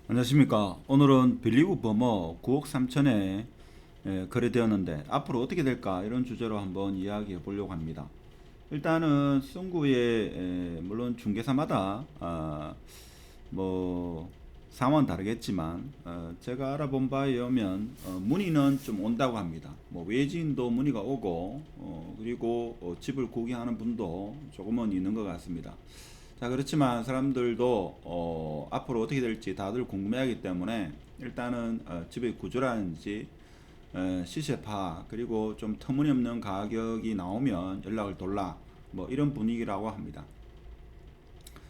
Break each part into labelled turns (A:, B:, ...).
A: 안녕하십니까. 오늘은 빌리브 버머 9억 3천에 거래되었는데 앞으로 어떻게 될까 이런 주제로 한번 이야기해 보려고 합니다. 일단은 송구에 물론 중개사마다 뭐 상황은 다르겠지만 제가 알아본 바에 의하면 문의는 좀 온다고 합니다. 뭐 외지인도 문의가 오고 그리고 집을 구경하는 분도 조금은 있는 것 같습니다. 자, 그렇지만 사람들도 앞으로 어떻게 될지 다들 궁금해하기 때문에 일단은 집의 구조라든지 시세 파악 그리고 좀 터무니없는 가격이 나오면 연락을 돌라 뭐 이런 분위기라고 합니다.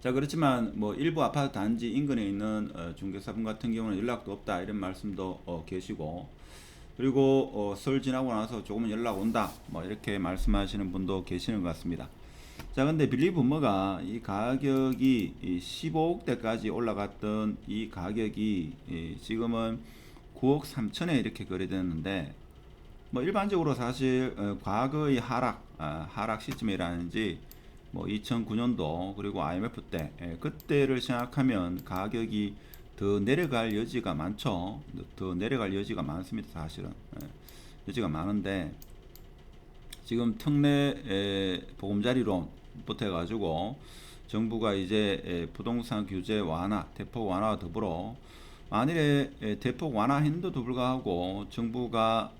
A: 자, 그렇지만 뭐 일부 아파트 단지 인근에 있는 중개사분 같은 경우는 연락도 없다 이런 말씀도 계시고, 그리고 설 지나고 나서 조금은 연락 온다 뭐 이렇게 말씀하시는 분도 계시는 것 같습니다. 자, 근데 빌리브머가 이 가격이 15억대까지 올라갔던 이 가격이 지금은 9억 3천에 이렇게 거래되는데, 뭐 일반적으로 사실 과거의 하락 시점이라든지 뭐 2009년도 그리고 IMF 때 그때를 생각하면 가격이 더 내려갈 여지가 많죠. 더 내려갈 여지가 많습니다. 사실은 여지가 많은데, 지금 특례 보금자리론부터 해가지고 정부가 이제 부동산 규제 완화, 대폭 완화와 더불어 만일에 대폭 완화했는데도 불구하고 정부가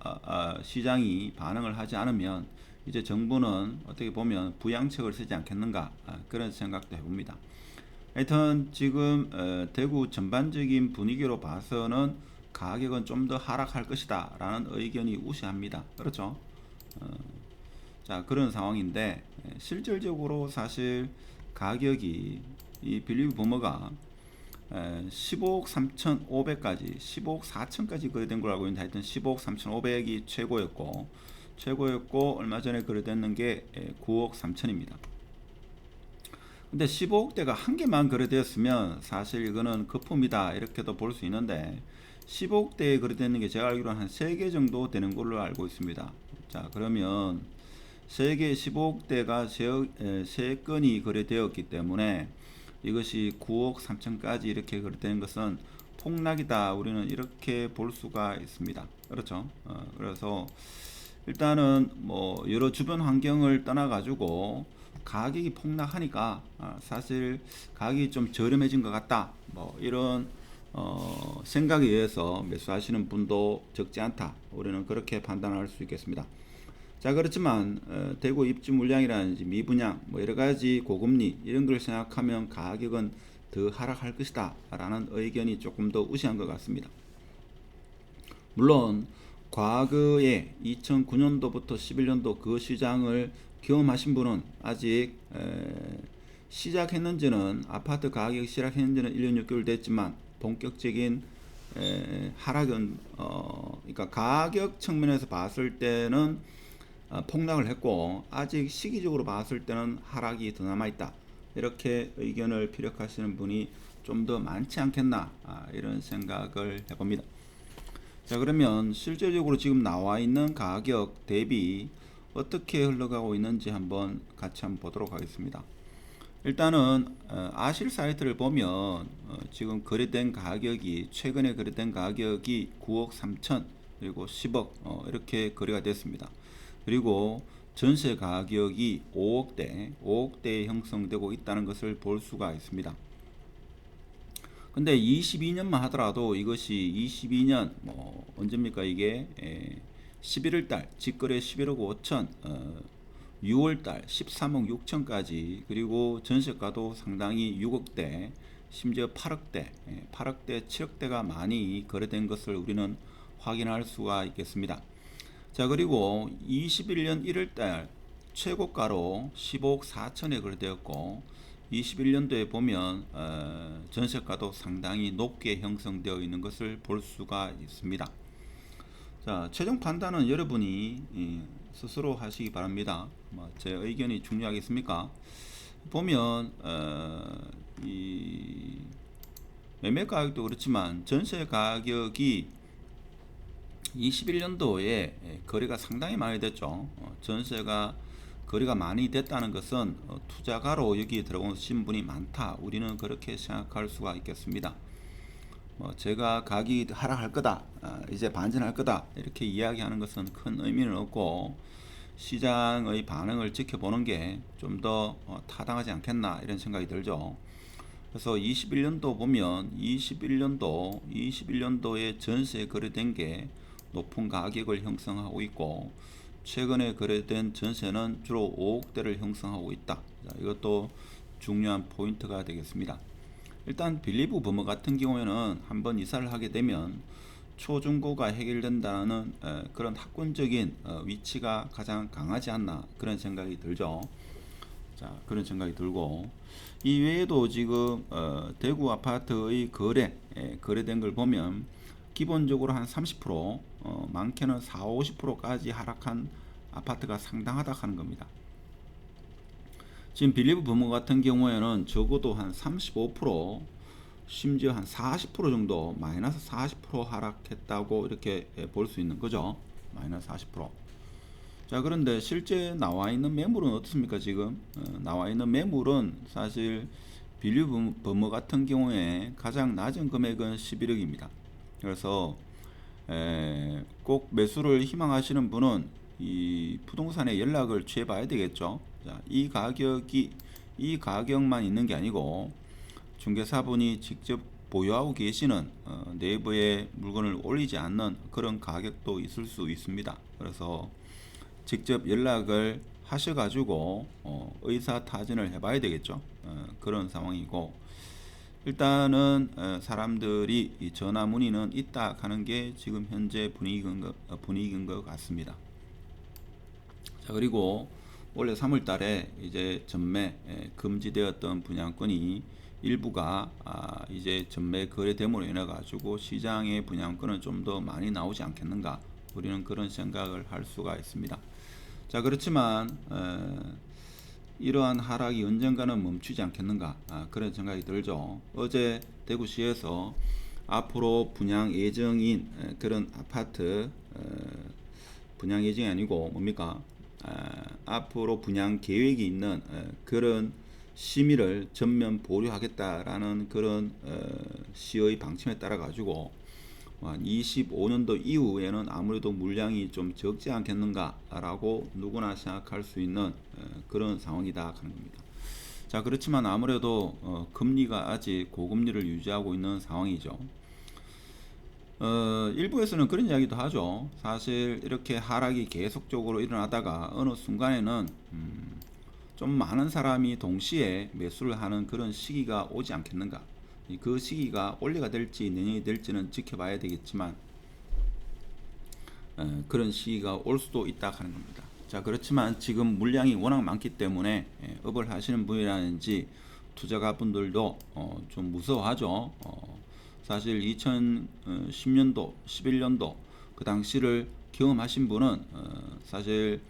A: 시장이 반응을 하지 않으면 이제 정부는 어떻게 보면 부양책을 쓰지 않겠는가, 그런 생각도 해봅니다. 하여튼 지금 대구 전반적인 분위기로 봐서는 가격은 좀 더 하락할 것이다 라는 의견이 우세합니다. 그렇죠? 자, 그런 상황인데 실질적으로 사실 가격이 이 빌리브 버머가 15억 3,500까지 15억 4천까지 거래된 걸 알고 있는데, 하여튼 15억 3,500이 최고였고 얼마 전에 거래됐는 게 9억 3천입니다. 근데 15억대가 한 개만 거래되었으면 사실 이거는 거품이다 이렇게도 볼 수 있는데, 15억대에 거래되는 게 제가 알기로는 한 3개 정도 되는 걸로 알고 있습니다. 자, 그러면 세계 15억대가 3건이 거래되었기 때문에 이것이 9억 3천까지 이렇게 거래되는 것은 폭락이다, 우리는 이렇게 볼 수가 있습니다. 그렇죠? 그래서 일단은 뭐 여러 주변 환경을 떠나 가지고 가격이 폭락하니까 사실 가격이 좀 저렴해진 것 같다 뭐 이런 생각에 의해서 매수하시는 분도 적지 않다, 우리는 그렇게 판단할 수 있겠습니다. 자, 그렇지만 대구 입주 물량이라든지 미분양 뭐 여러 가지 고금리 이런 걸 생각하면 가격은 더 하락할 것이다 라는 의견이 조금 더 우세한 것 같습니다. 물론 과거에 2009년도부터 11년도 그 시장을 경험하신 분은 아직 시작했는지는, 아파트 가격이 시작했는지는 1년 6개월 됐지만 본격적인 하락은 그러니까 가격 측면에서 봤을 때는 폭락을 했고, 아직 시기적으로 봤을 때는 하락이 더 남아있다 이렇게 의견을 피력하시는 분이 좀 더 많지 않겠나, 이런 생각을 해봅니다. 자, 그러면 실제적으로 지금 나와 있는 가격 대비 어떻게 흘러가고 있는지 한번 같이 한번 보도록 하겠습니다. 일단은 아실 사이트를 보면 지금 거래된 가격이, 최근에 거래된 가격이 9억 3천 그리고 10억 이렇게 거래가 됐습니다. 그리고 전세 가격이 5억대에 형성되고 있다는 것을 볼 수가 있습니다. 근데 22년만 하더라도 이것이 22년 뭐 언제입니까 이게 11월달 직거래 11억 5천, 6월달 13억 6천까지, 그리고 전세가도 상당히 6억대 심지어 8억대 7억대가 많이 거래된 것을 우리는 확인할 수가 있겠습니다. 자, 그리고 21년 1월달 최고가로 15억 4천에 거래되었고, 21년도에 보면 전세가도 상당히 높게 형성되어 있는 것을 볼 수가 있습니다. 자, 최종 판단은 여러분이 스스로 하시기 바랍니다. 제 의견이 중요하겠습니까? 보면 이 매매 가격도 그렇지만 전세 가격이 21년도에 거래가 상당히 많이 됐죠. 전세가 거래가 많이 됐다는 것은 투자가로 여기 들어오신 분이 많다, 우리는 그렇게 생각할 수가 있겠습니다. 뭐 제가 가격이 하락할 거다, 이제 반전할 거다 이렇게 이야기하는 것은 큰 의미는 없고 시장의 반응을 지켜보는 게 좀 더 타당하지 않겠나 이런 생각이 들죠. 그래서 21년도 보면 21년도에 전세 거래된 게 높은 가격을 형성하고 있고 최근에 거래된 전세는 주로 5억대를 형성하고 있다. 자, 이것도 중요한 포인트가 되겠습니다. 일단 빌리브 버머 같은 경우에는 한번 이사를 하게 되면 초중고가 해결된다는 그런 학군적인 위치가 가장 강하지 않나 그런 생각이 들죠. 자, 그런 생각이 들고 이 외에도 지금 대구 아파트의 거래된 걸 보면 기본적으로 한 30%, 많게는 4, 50%까지 하락한 아파트가 상당하다 하는 겁니다. 지금 빌리브 버머 같은 경우에는 적어도 한 35%, 심지어 한 40% 정도 마이너스 40% 하락했다고 이렇게 볼 수 있는 거죠. 마이너스 40%. 자, 그런데 실제 나와 있는 매물은 어떻습니까? 지금 나와 있는 매물은 사실 빌리브 버머 같은 경우에 가장 낮은 금액은 11억입니다. 그래서 꼭 매수를 희망하시는 분은 이 부동산에 연락을 취해 봐야 되겠죠. 자, 이 가격만 있는 게 아니고 중개사분이 직접 보유하고 계시는 내부에 물건을 올리지 않는 그런 가격도 있을 수 있습니다. 그래서 직접 연락을 하셔가지고 의사타진을 해봐야 되겠죠. 그런 상황이고 일단은 사람들이 이 전화 문의는 있다 하는 게 지금 현재 분위기인 것 같습니다. 자, 그리고 원래 3월 달에 이제 전매 금지되었던 분양권이 일부가 이제 전매 거래됨으로 인해 가지고 시장의 분양권은 좀 더 많이 나오지 않겠는가 우리는 그런 생각을 할 수가 있습니다. 자, 그렇지만 이러한 하락이 언젠가는 멈추지 않겠는가 그런 생각이 들죠. 어제 대구시에서 앞으로 분양 예정인 그런 아파트 분양 예정이 아니고 뭡니까 앞으로 분양 계획이 있는 그런 심의를 전면 보류하겠다라는 그런 시의 방침에 따라 가지고 25년도 이후에는 아무래도 물량이 좀 적지 않겠는가라고 누구나 생각할 수 있는 그런 상황이다 하는 겁니다. 자, 그렇지만 아무래도 금리가 아직 고금리를 유지하고 있는 상황이죠. 일부에서는 그런 이야기도 하죠. 사실 이렇게 하락이 계속적으로 일어나다가 어느 순간에는 좀 많은 사람이 동시에 매수를 하는 그런 시기가 오지 않겠는가. 그 시기가 올해가 될지 내년이 될지는 지켜봐야 되겠지만 그런 시기가 올 수도 있다 하는 겁니다. 자, 그렇지만 지금 물량이 워낙 많기 때문에 업을 하시는 분이라든지 투자가분들도 좀 무서워하죠. 사실 2010년도, 11년도 그 당시를 경험하신 분은 사실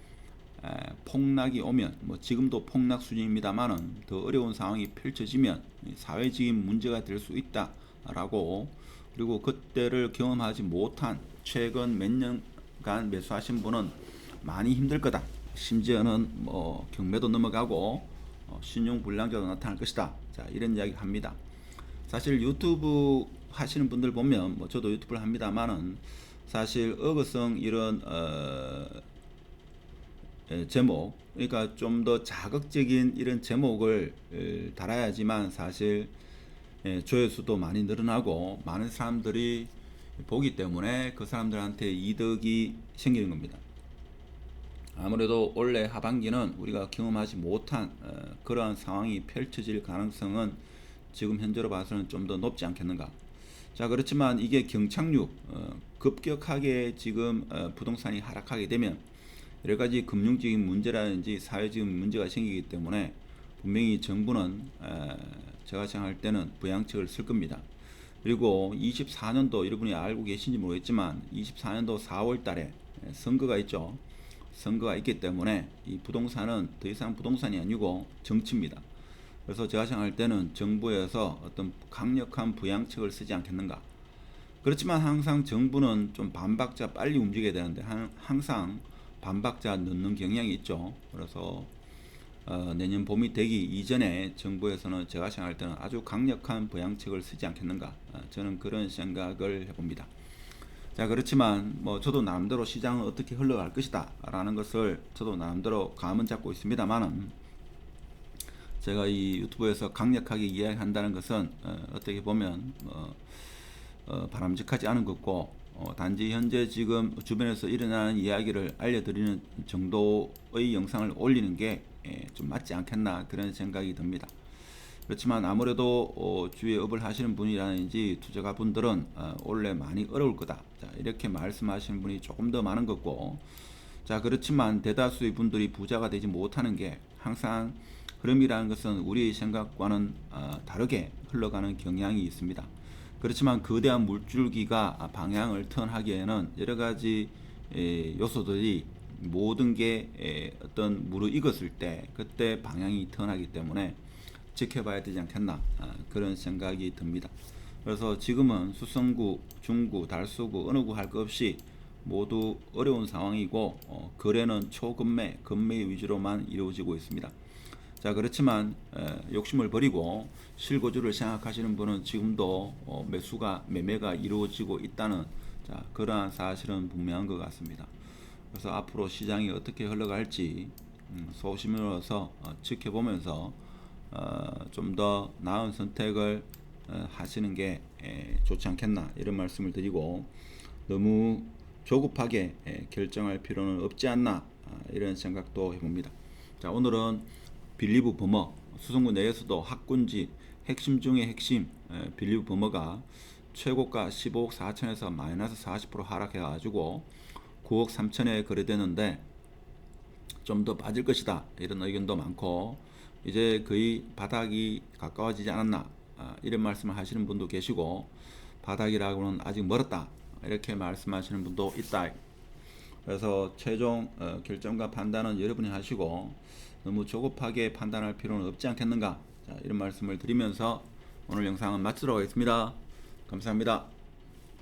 A: 폭락이 오면 뭐 지금도 폭락 수준입니다만은 더 어려운 상황이 펼쳐지면 사회적인 문제가 될 수 있다라고 그리고 그때를 경험하지 못한 최근 몇 년간 매수하신 분은 많이 힘들 거다. 심지어는 뭐 경매도 넘어가고 신용 불량자도 나타날 것이다. 자, 이런 이야기 합니다. 사실 유튜브 하시는 분들 보면 뭐 저도 유튜브를 합니다만은 사실 어거성 이런 제목 그러니까 좀 더 자극적인 이런 제목을 달아야지만 사실 조회수도 많이 늘어나고 많은 사람들이 보기 때문에 그 사람들한테 이득이 생기는 겁니다. 아무래도 올해 하반기는 우리가 경험하지 못한 그러한 상황이 펼쳐질 가능성은 지금 현재로 봐서는 좀 더 높지 않겠는가. 자, 그렇지만 이게 경착륙 급격하게 지금 부동산이 하락하게 되면 여러 가지 금융적인 문제라든지 사회적인 문제가 생기기 때문에 분명히 정부는 제가 생각할 때는 부양책을 쓸 겁니다. 그리고 24년도 여러분이 알고 계신지 모르겠지만 24년도 4월 달에 선거가 있죠. 선거가 있기 때문에 이 부동산은 더 이상 부동산이 아니고 정치입니다. 그래서 제가 생각할 때는 정부에서 어떤 강력한 부양책을 쓰지 않겠는가. 그렇지만 항상 정부는 좀 반박자 빨리 움직여야 되는데 항상 반박자 넣는 경향이 있죠. 그래서 내년 봄이 되기 이전에 정부에서는 제가 생각할 때는 아주 강력한 부양책을 쓰지 않겠는가, 저는 그런 생각을 해봅니다. 자, 그렇지만 뭐 저도 나름대로 시장은 어떻게 흘러갈 것이다 라는 것을 저도 나름대로 감은 잡고 있습니다만은, 제가 이 유튜브에서 강력하게 이야기한다는 것은 어떻게 보면 바람직하지 않은 것고, 단지 현재 지금 주변에서 일어나는 이야기를 알려드리는 정도의 영상을 올리는 게 좀 맞지 않겠나, 그런 생각이 듭니다. 그렇지만 아무래도 주위에 업을 하시는 분이라든지 투자가 분들은 올해 많이 어려울 거다, 자, 이렇게 말씀하시는 분이 조금 더 많은 거고, 자, 그렇지만 대다수의 분들이 부자가 되지 못하는 게 항상 흐름이라는 것은 우리의 생각과는 다르게 흘러가는 경향이 있습니다. 그렇지만 거대한 물줄기가 방향을 턴하기에는 여러 가지 요소들이 모든 게 어떤 무르익었을 때 그때 방향이 턴하기 때문에 지켜봐야 되지 않겠나, 그런 생각이 듭니다. 그래서 지금은 수성구, 중구, 달서구 어느 구 할 것 없이 모두 어려운 상황이고, 거래는 초급매, 급매 위주로만 이루어지고 있습니다. 자, 그렇지만 욕심을 버리고 실거주를 생각하시는 분은 지금도 매매가 이루어지고 있다는, 자, 그러한 사실은 분명한 것 같습니다. 그래서 앞으로 시장이 어떻게 흘러갈지 소심으로서 지켜보면서 좀 더 나은 선택을 하시는 게 좋지 않겠나, 이런 말씀을 드리고, 너무 조급하게 결정할 필요는 없지 않나, 이런 생각도 해봅니다. 자, 오늘은 빌리브 버머, 수성구 내에서도 학군지 핵심 중의 핵심 빌리브 버머가 최고가 15억 4천에서 마이너스 40% 하락해가지고 9억 3천에 거래되는데 좀 더 빠질 것이다, 이런 의견도 많고, 이제 거의 바닥이 가까워지지 않았나, 이런 말씀을 하시는 분도 계시고, 바닥이라고는 아직 멀었다, 이렇게 말씀하시는 분도 있다. 그래서 최종 결정과 판단은 여러분이 하시고 너무 조급하게 판단할 필요는 없지 않겠는가, 자, 이런 말씀을 드리면서 오늘 영상은 마치도록 하겠습니다. 감사합니다.